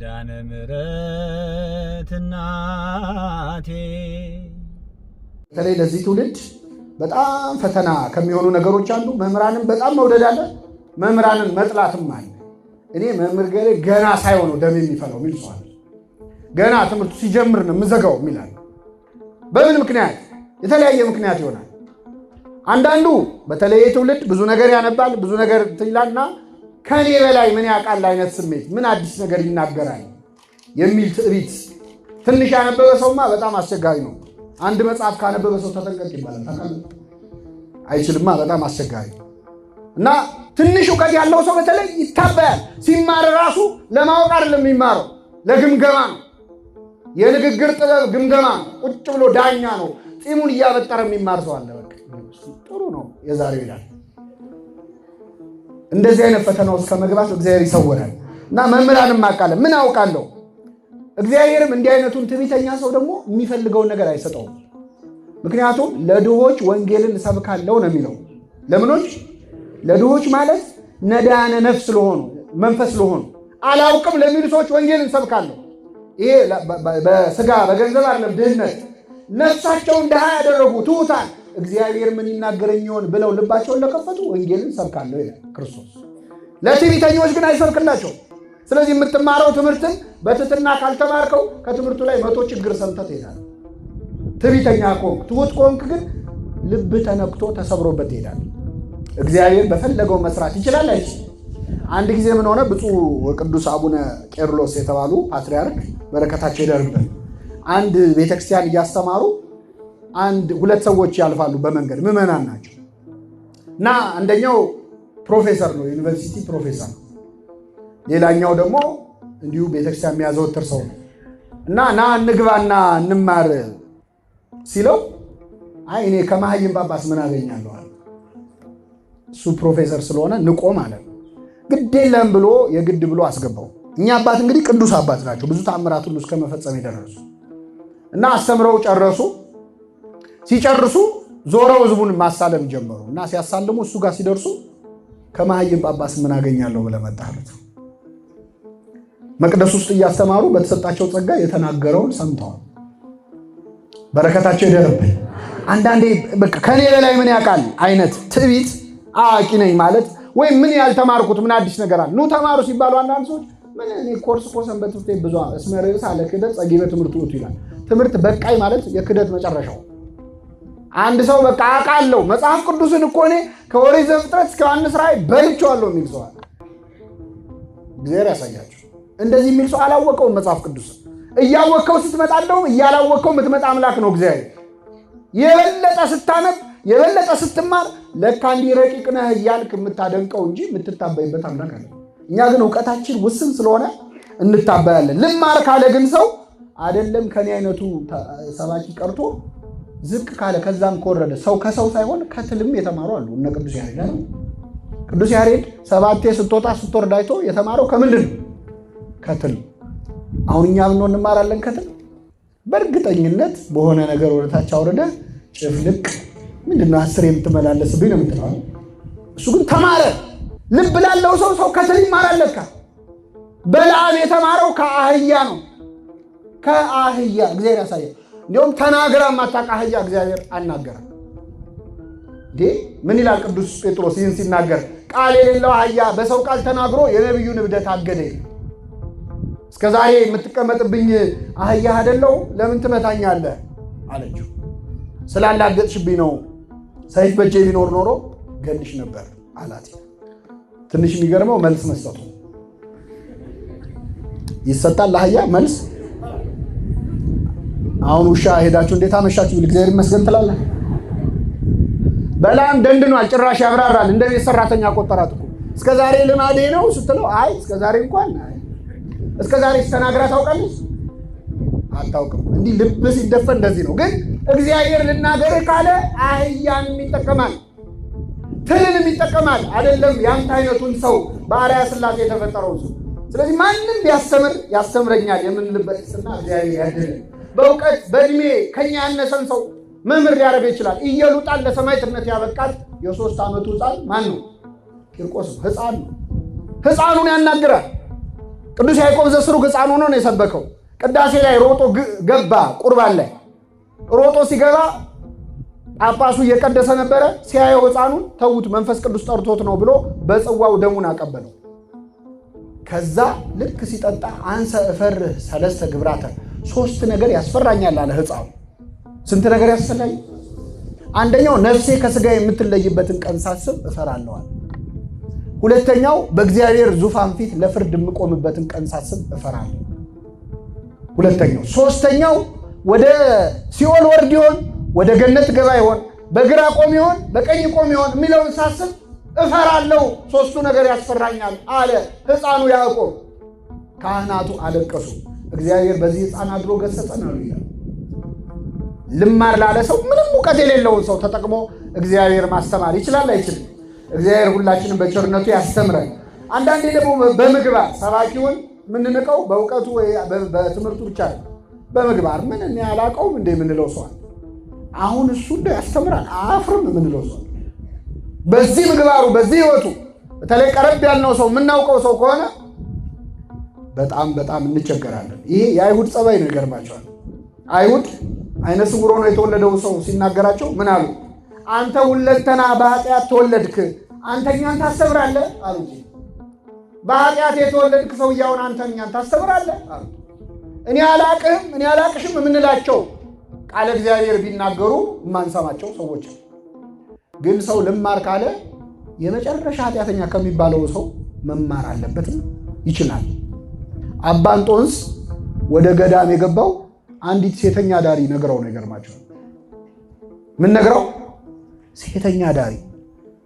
ኪዳነ ምሕረት እናቴ በተለይ ለዚህ ትውልድ በጣም ፈተና ከሚሆኑ ነገሮች አንዱ መምህራንን በጣም መውደድ አለ፣ መምህራንን መጥላትም አለ። እኔ መምህር ገና ሳይሆን ደም የሚፈላው የሚል ሰው አለ። ገና ትምህርቱ ሲጀምር ነው የምዘጋው የሚላል። በምን ምክንያት? የተለያየ ምክንያት ይሆናል። አንዳንዱ በተለይ ትውልድ ብዙ ነገር ያነባል፣ ብዙ ነገር ይላልና ከኔ በላይ ምን ያውቃል አይነት ስሜት፣ ምን አዲስ ነገር ይናገራል የሚል ትዕቢት። ትንሽ ያነበበ ሰውማ በጣም አስቸጋሪ ነው። አንድ መጽሐፍ ካነበበ ሰው ተጠንቀቅ ይባላል። ታውቃለህ? አይችልማ፣ በጣም አስቸጋሪ እና ትንሽ እውቀት ያለው ሰው በተለይ ይታበያል። ሲማር ራሱ ለማወቅ አይደለም የሚማረው፣ ለግምገማ ነው። የንግግር ጥበብ ግምገማ ነው። ቁጭ ብሎ ዳኛ ነው። ፂሙን እያበጠረ የሚማር ሰው አለ። በቃ ጥሩ ነው የዛሬው ይላል። እንደዚህ አይነት ፈተና ውስጥ ከመግባት እግዚአብሔር ይሰውራል። እና መምህራንም አቃለ ምን አውቃለሁ። እግዚአብሔርም እንዲህ አይነቱን ትዕቢተኛ ሰው ደግሞ የሚፈልገውን ነገር አይሰጠውም። ምክንያቱም ለድሆች ወንጌልን እሰብካለሁ ነው የሚለው። ለምኖች? ለድሆች ማለት ነዳያነ ነፍስ ስለሆኑ መንፈስ ስለሆኑ አላውቅም ለሚሉ ሰዎች ወንጌልን እሰብካለሁ። ይሄ በስጋ በገንዘብ አይደለም፣ ድህነት ነፍሳቸውን ድሃ ያደረጉ ትሑታን እግዚአብሔር ምን ይናገረኝ ይሆን ብለው ልባቸውን ለከፈቱ ወንጌልን እሰብካለሁ ይላል ክርስቶስ። ለትዕቢተኞች ግን አይሰብክላቸው። ስለዚህ የምትማረው ትምህርትን በትህትና ካልተማርከው ከትምህርቱ ላይ 100 ችግር ሰምተህ ትሄዳለህ። ትዕቢተኛ ከሆንክ፣ ትሑት ከሆንክ ግን ልብ ተነክቶ ተሰብሮበት ትሄዳለህ። እግዚአብሔር በፈለገው መስራት ይችላል አይችልም? አንድ ጊዜ ምን ሆነ? ብፁዕ ወቅዱስ አቡነ ቄርሎስ የተባሉ ፓትርያርክ በረከታቸው ይደርብን፣ አንድ ቤተክርስቲያን እያስተማሩ ሁለት ሰዎች ያልፋሉ በመንገድ፣ ምዕመናን ናቸው እና አንደኛው ፕሮፌሰር ነው፣ ዩኒቨርሲቲ ፕሮፌሰር ነው። ሌላኛው ደግሞ እንዲሁ ቤተክርስቲያን የሚያዘወትር ሰው ነው እና ና እንግባና እንማር ሲለው አይ እኔ ከመሃይም ጳጳስ ምን አገኛለሁ አለ። እሱ ፕሮፌሰር ስለሆነ ንቆ ማለት ነው። ግድ የለም ብሎ የግድ ብሎ አስገባው። እኛ አባት እንግዲህ ቅዱስ አባት ናቸው፣ ብዙ ተአምራት ሁሉ እስከ መፈጸም የደረሱ እና አስተምረው ጨረሱ። ሲጨርሱ ዞረው ህዝቡን ማሳለም ጀመሩ እና ሲያሳልሙ እሱ ጋር ሲደርሱ ከመሃይም ጳጳስ ምን አገኛለሁ ብለህ መጣህ አሉት። መቅደስ ውስጥ እያስተማሩ በተሰጣቸው ጸጋ የተናገረውን ሰምተዋል። በረከታቸው ይደርብን። አንዳንዴ በቃ ከኔ በላይ ምን ያውቃል አይነት ትዕቢት፣ አዋቂ ነኝ ማለት ወይም ምን ያልተማርኩት ምን አዲስ ነገር አለ። ኑ ተማሩ ሲባሉ አንዳንድ ሰዎች ምን እኔ ኮርስ ሰንበት ትምህርት ቤት ብዙ እስመ ርዕስ አለ ክህደት ጸጊበ ትምህርት ውእቱ ይላል። ትምህርት በቃይ ማለት የክህደት መጨረሻው። አንድ ሰው በቃ አውቃለሁ መጽሐፍ ቅዱስን እኮ እኔ ከኦሪት ዘፍጥረት እስከ ዮሐንስ ራእይ በልቼዋለሁ የሚል ሰው አለ። እግዚአብሔር ያሳያችሁ። እንደዚህ የሚል ሰው አላወቀውም መጽሐፍ ቅዱስ። እያወቀው ስትመጣለው እያላወቀው የምትመጣ አምላክ ነው እግዚአብሔር። የበለጠ ስታነብ የበለጠ ስትማር ለካ እንዲህ ረቂቅ ነህ እያልክ የምታደንቀው እንጂ የምትታበይበት አምላክ አለ። እኛ ግን እውቀታችን ውስን ስለሆነ እንታበያለን። ልማር ካለ ግን ሰው አይደለም ከኔ አይነቱ ሰባኪ ቀርቶ ዝቅ ካለ ከዛም ከወረደ ሰው ከሰው ሳይሆን ከትልም የተማሩ አሉ። እነ ቅዱስ ያሬድ ነው። ቅዱስ ያሬድ 7 ስትወጣ ስትወርድ አይቶ የተማረው ከምንድን ነው? ከትል። አሁን እኛ ብንሆን እንማራለን ከትል። በእርግጠኝነት በሆነ ነገር ወደታች አውርደ ጭፍልቅ ምንድነው 10 የምትመላለስብኝ ነው የምትለው። እሱ ግን ተማረ። ልብ ላለው ሰው ከትል ይማራል ለካ። በለዓም የተማረው ከአህያ ነው። ከአህያ እግዚአብሔር ያሳያል። እንዲሁም ተናግራ ማታውቅ አህያ እግዚአብሔር አናገረ። ምን ይላል ቅዱስ ጴጥሮስ ይህን ሲናገር? ቃል የሌለው አህያ በሰው ቃል ተናግሮ የነቢዩን እብደት አገደ። እስከ ዛሬ የምትቀመጥብኝ አህያ አይደለው? ለምን ትመታኛለህ አለችው። ስላላገጥሽብኝ ነው። ሰይፍ በእጄ ቢኖር ኖሮ ገልሽ ነበር አላት። ትንሽ የሚገርመው መልስ መስጠቱ። ይሰጣል ለአህያ መልስ። አሁን ውሻ ሄዳችሁ እንዴት አመሻችሁ ብል እግዚአብሔር ይመስገን ትላለህ። በለዓም ደንድኗል። ጭራሽ ያብራራል። እንደ ቤት ሰራተኛ ቆጠራት እኮ። እስከ ዛሬ ልማዴ ነው ስትለው አይ እስከ ዛሬ እንኳን እስከ ዛሬ ተናግራ ታውቃለች? አታውቅም። እንዲህ ልብ ሲደፈን እንደዚህ ነው። ግን እግዚአብሔር ልናገርህ ካለ አህያንም ይጠቀማል፣ ትልንም ይጠቀማል። አይደለም ያንተ አይነቱን ሰው በአርአያ ሥላሴ የተፈጠረው ሰው። ስለዚህ ማንም ቢያስተምር ያስተምረኛል የምንልበት ስና እግዚአብሔር ያድነን። በእውቀት በእድሜ ከኛ ያነሰን ሰው መምህር ሊያደርግ ይችላል። ኢየሉጣን ለሰማዕትነት ያበቃት የ3 ዓመቱ ሕፃን ማን ነው? ቂርቆስ ነው። ሕፃን ነው። ሕፃኑን ያናግራል። ቅዱስ ያዕቆብ ዘስሩግ ሕፃን ሆኖ ነው የሰበከው። ቅዳሴ ላይ ሮጦ ገባ። ቁርባን ላይ ሮጦ ሲገባ ጳጳሱ እየቀደሰ ነበረ። ሲያየው ሕፃኑን ተዉት መንፈስ ቅዱስ ጠርቶት ነው ብሎ በጽዋው ደሙን አቀበለው። ከዛ ልክ ሲጠጣ አንሰ እፈርህ ሰለስተ ግብራተ 3 ነገር ያስፈራኛል አለ ሕፃኑ። ስንት ነገር ያስፈራኝ? አንደኛው ነፍሴ ከስጋ የምትለይበትን ቀን ሳስብ እፈራለሁ። ሁለተኛው በእግዚአብሔር ዙፋን ፊት ለፍርድ የምቆምበትን ቀን ሳስብ እፈራለሁ። ሁለተኛው። ሶስተኛው ወደ ሲኦል ወርድ ይሆን ወደ ገነት ገባ ይሆን በግራ ቆም ይሆን በቀኝ ቆም ይሆን የሚለውን ሳስብ እፈራለሁ። 3ቱ ነገር ያስፈራኛል አለ ሕፃኑ ያዕቆብ። ካህናቱ አለቀሱ። እግዚአብሔር በዚህ ሕፃን አድሮ ገሰጸን አሉ። ልማር ላለ ሰው ምንም እውቀት የሌለውን ሰው ተጠቅሞ እግዚአብሔር ማስተማር ይችላል አይችልም? እግዚአብሔር ሁላችንም በቸርነቱ ያስተምረን። አንዳንዴ ደግሞ በምግባር ሰባኪውን ምንንቀው በእውቀቱ ወይ በትምህርቱ ብቻ ነው። በምግባር ምን እኔ አላውቀውም እንደ የምንለው ሰው አሁን እሱ እንደ ያስተምራል አፍርም የምንለው ሰው በዚህ ምግባሩ በዚህ ህይወቱ በተለይ ቀረብ ያልነው ሰው የምናውቀው ሰው ከሆነ በጣም እንቸገራለን። ይሄ የአይሁድ ጸባይ ነው። ይገርማቸዋል። አይሁድ አይነ ስውር ሆኖ የተወለደው ሰው ሲናገራቸው ምን አሉ? አንተ ሁለንተና በኃጢአት ተወለድክ፣ አንተ እኛን ታስተምራለህ አሉ። በኃጢአት የተወለድክ ሰውዬውን አንተ እኛን ታስተምራለህ አሉ። እኔ አላቅሽም የምንላቸው ቃለ እግዚአብሔር ቢናገሩ የማንሰማቸው ሰዎች። ግን ሰው ልማር ካለ የመጨረሻ ኃጢአተኛ ከሚባለው ሰው መማር አለበትም ይችላል። አባ እንጦንስ ወደ ገዳም የገባው አንዲት ሴተኛ ዳሪ ነግረው ነው። ይገርማቸዋል። ምን ነግረው? ሴተኛ ዳሪ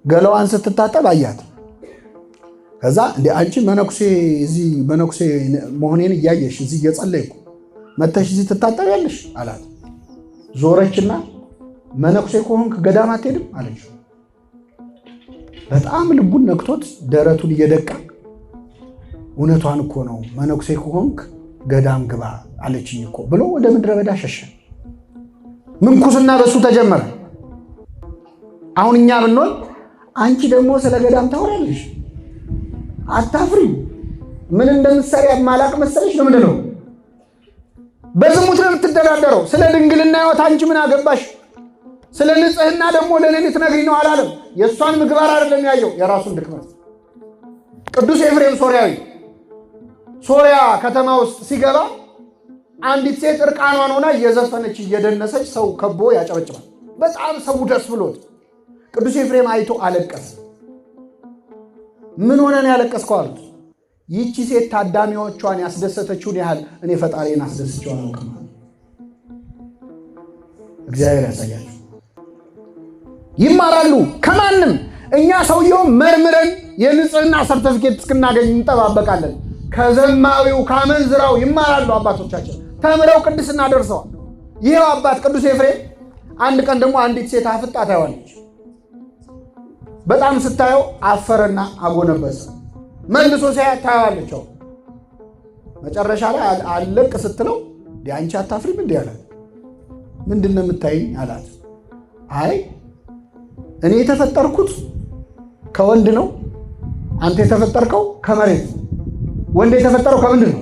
ገላዋን ስትታጠብ አያት። ከዛ እንደ አንቺ መነኩሴ መሆኔን እያየሽ እዚህ እየጸለይኩ መተሽ እዚህ ትታጠቢያለሽ አላት። ዞረችና መነኩሴ ከሆንክ ገዳም አትሄድም አለች። በጣም ልቡን ነክቶት ደረቱን እየደቃ እውነቷን እኮ ነው መነኩሴ ከሆንክ ገዳም ግባ አለችኝ እኮ ብሎ ወደ ምድረ በዳ ሸሸ። ምንኩስና በሱ ተጀመረ። አሁን እኛ ብንሆን አንቺ ደግሞ ስለ ገዳም ታወራለሽ አታፍሪም? ምን እንደምትሰሪ ማላቅ መሰለሽ ነው? ምንድነው? በዝሙት ነው የምትደራደረው። ስለ ድንግልና ሕይወት አንቺ ምን አገባሽ? ስለ ንጽህና ደግሞ ለኔ ልትነግሪኝ ነው አላለም። የእሷን ምግባር አይደለም ያየው፣ የራሱን ድክመት። ቅዱስ ኤፍሬም ሶርያዊ ሶርያ ከተማ ውስጥ ሲገባ አንዲት ሴት እርቃኗን ሆና እየዘፈነች እየደነሰች ሰው ከቦ ያጨበጭባል። በጣም ሰው ደስ ብሎት ቅዱስ ኤፍሬም አይቶ አለቀሰ። ምን ሆነን ያለቀስከው አሉት። ይህቺ ሴት ታዳሚዎቿን ያስደሰተችውን ያህል እኔ ፈጣሪን አስደስቼው አላውቅም። እግዚአብሔር ያሳያችሁ። ይማራሉ ከማንም። እኛ ሰውየው መርምረን የንጽህና ሰርተፊኬት እስክናገኝ እንጠባበቃለን። ከዘማዊው ካመንዝራው ይማራሉ አባቶቻችን። ተምረው ቅድስና ደርሰዋል። ይሄው አባት ቅዱስ ኤፍሬም አንድ ቀን ደግሞ አንዲት ሴት አፍጣ ታየዋለች። በጣም ስታየው አፈረና አጎነበሰ። መልሶ ሲያያት ታየዋለች። መጨረሻ ላይ አለቅ ስትለው አንቺ አታፍሪም እንዲህ አላት። ምንድን ነው የምታይኝ አላት። አይ እኔ የተፈጠርኩት ከወንድ ነው፣ አንተ የተፈጠርከው ከመሬት። ወንድ የተፈጠረው ከምንድን ነው?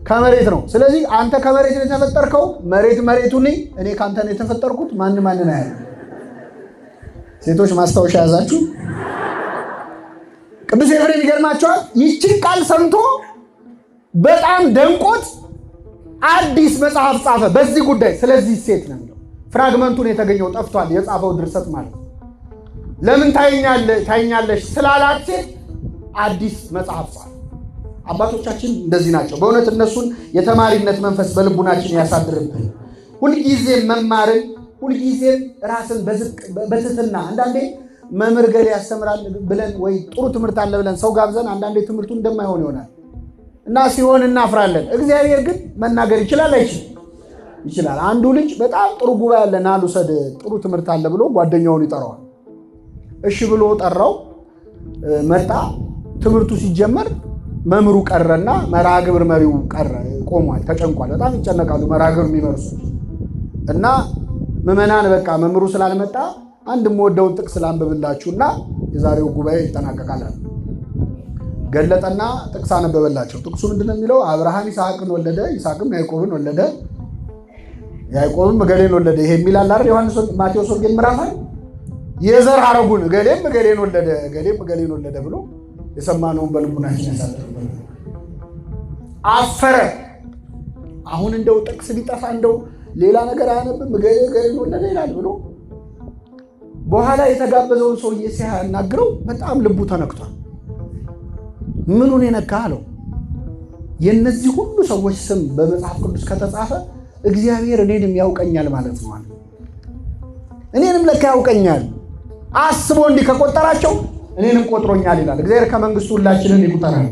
ከመሬት ነው። ስለዚህ አንተ ከመሬት ነው የተፈጠርከው፣ መሬቱ ነኝ፣ እኔ ከአንተ ነው የተፈጠርኩት። ማንን ያለ ሴቶች ማስታወሻ ያዛችሁ። ቅዱስ ኤፍሬም ይገርማቸዋል። ይችን ቃል ሰምቶ በጣም ደንቆት አዲስ መጽሐፍ ጻፈ በዚህ ጉዳይ። ስለዚህ ሴት ነው ፍራግመንቱን የተገኘው ጠፍቷል። የጻፈው ድርሰት ማለት ለምን ታይኛለሽ ስላላት ሴት አዲስ መጽሐፍ ጻፈ። አባቶቻችን እንደዚህ ናቸው በእውነት። እነሱን የተማሪነት መንፈስ በልቡናችን ያሳድርብን። ሁልጊዜም መማርን፣ ሁልጊዜም ራስን በትህትና አንዳንዴ መምህር ገሌ ያስተምራል ብለን ወይ ጥሩ ትምህርት አለ ብለን ሰው ጋብዘን አንዳንዴ ትምህርቱ እንደማይሆን ይሆናል እና ሲሆን እናፍራለን። እግዚአብሔር ግን መናገር ይችላል አይችልም? ይችላል። አንዱ ልጅ በጣም ጥሩ ጉባኤ አለ ና ልውሰድ ጥሩ ትምህርት አለ ብሎ ጓደኛውን ይጠራዋል። እሺ ብሎ ጠራው። መጣ። ትምህርቱ ሲጀመር መምህሩ ቀረና መርሃ ግብር መሪው ቀረ፣ ቆሟል፣ ተጨንቋል። በጣም ይጨነቃሉ መርሃ ግብር የሚመርሱ እና ምዕመናን በቃ መምህሩ ስላልመጣ አንድ የምወደውን ጥቅስ ላንብብላችሁና የዛሬው ጉባኤ ይጠናቀቃል። ገለጠና ጥቅስ አነበበላቸው። ጥቅሱ ምንድነው የሚለው? አብርሃም ይስሐቅን ወለደ፣ ይስሐቅም ያዕቆብን ወለደ፣ ያዕቆብም እገሌን ወለደ። ይሄ የሚላል አይደል? ማቴዎስ ወንጌል ምዕራፍ የዘር ሐረጉን እገሌም እገሌን ወለደ፣ እገሌም እገሌን ወለደ ብሎ የሰማነውን በልቡናችን ያሳድርብን። አፈረ። አሁን እንደው ጥቅስ ቢጠፋ እንደው ሌላ ነገር አያነብም፣ እገሌ እገሌን ወለደ ይላል ብሎ በኋላ የተጋበዘውን ሰውዬ ሲያናግረው በጣም ልቡ ተነክቷል። ምኑን የነካ አለው? የእነዚህ ሁሉ ሰዎች ስም በመጽሐፍ ቅዱስ ከተጻፈ እግዚአብሔር እኔንም ያውቀኛል ማለት ነው። እኔንም ለካ ያውቀኛል፣ አስቦ እንዲህ ከቆጠራቸው እኔንም ቆጥሮኛል ይላል። እግዚአብሔር ከመንግስቱ ሁላችንን ይቁጠራል።